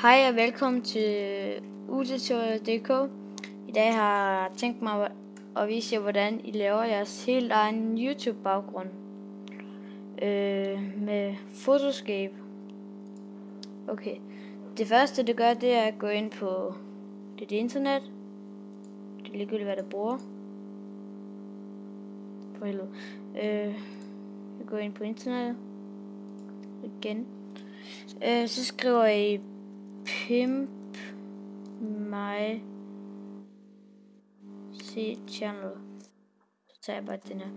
Hej og velkommen til ututorial.dk. I dag har jeg tænkt mig at vise jer, hvordan I laver jeres helt egen YouTube-baggrund med Photoscape. Okay, det første det gør, det er at gå ind på dit internet. Det er ligegyldigt, hvad du bruger. For helvede. Gå ind på internet igen. Så skriver I pimp my channel. Så tager jeg bare den her.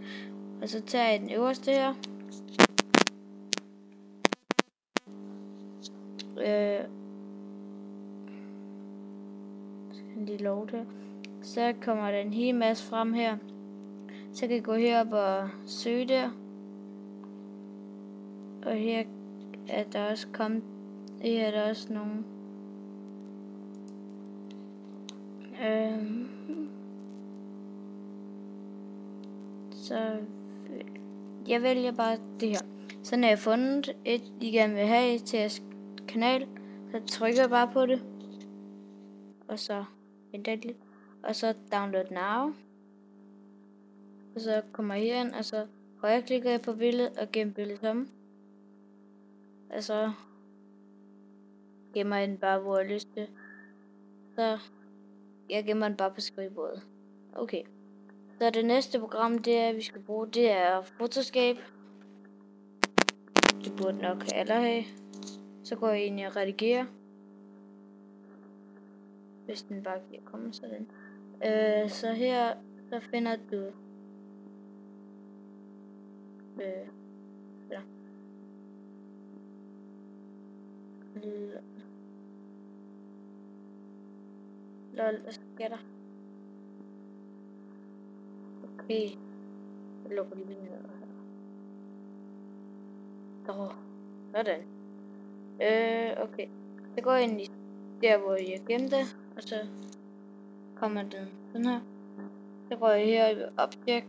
Og så tager jeg den øverste her. Så kan den lige love det. Så kommer der en hel masse frem her. Så kan I gå herop og søge der. Og her er der også kommet. Her er der også nogle. Så jeg vælger bare det her. Så når jeg har fundet et, I gerne vil have til jeres kanal, så trykker jeg bare på det. Og så venter jeg lidt. Og så download now. Og så kommer jeg herind, og så højreklikker jeg på billedet og gemmer billedet som. Og så gemmer jeg den bare, hvor jeg har lyst til. Så jeg gemmer den bare på skrivebordet. Okay. Så det næste program, det er, vi skal bruge, det er Photoscape. Det burde nok alle have. Så går jeg ind i redigere. Hvis den bare kan komme sådan. Så her, så finder du ja. Lol, hvad sker der? Okay. Jeg lukker lige vinduet her. Sådan. Okay. Så går jeg ind i der, hvor jeg gemte det, og så kommer den sådan her. Så går jeg her i object,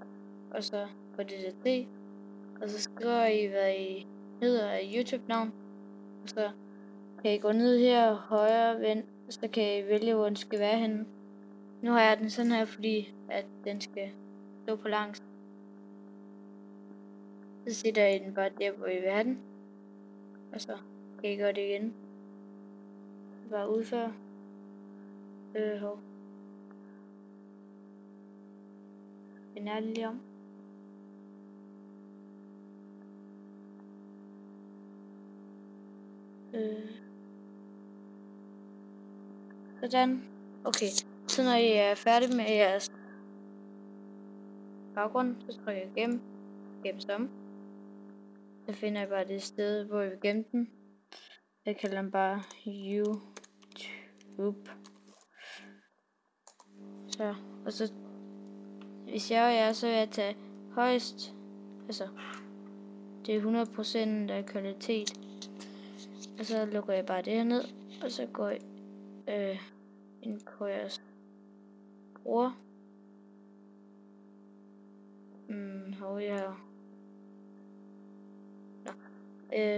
og så på DDT, og så skriver I, hvad I hedder af YouTube-navn. Og så kan I gå ned her højre vend, og så kan I vælge, hvor den skal være henne. Nu har jeg den sådan her, fordi at den skal stå på langs. Så sætter I den bare der, hvor I vil have den. Og så kan I gøre det igen. Bare udføre. Den er lige om. Sådan. Okay. Så når I er færdige med jeres baggrund, så trykker jeg gemme som. Så finder jeg bare det sted, hvor jeg vil gemme den. Jeg kalder den bare YouTube. Så, og så hvis jeg og jeg, så vil jeg tage højst, altså det er 100% af kvalitet. Og så lukker jeg bare det her ned, og så går jeg ind på jeres bruger.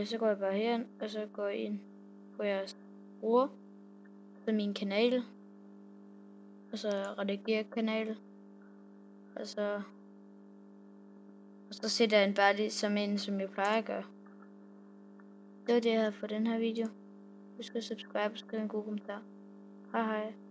Så går jeg bare herind, og så går jeg ind på jeres bruger, så min kanal, og så redigerer kanal, og så sætter jeg den bare lige som jeg plejer at gøre. Det var det, jeg havde for den her video. Husk at subscribe og skrive en god kommentar. Hej hej.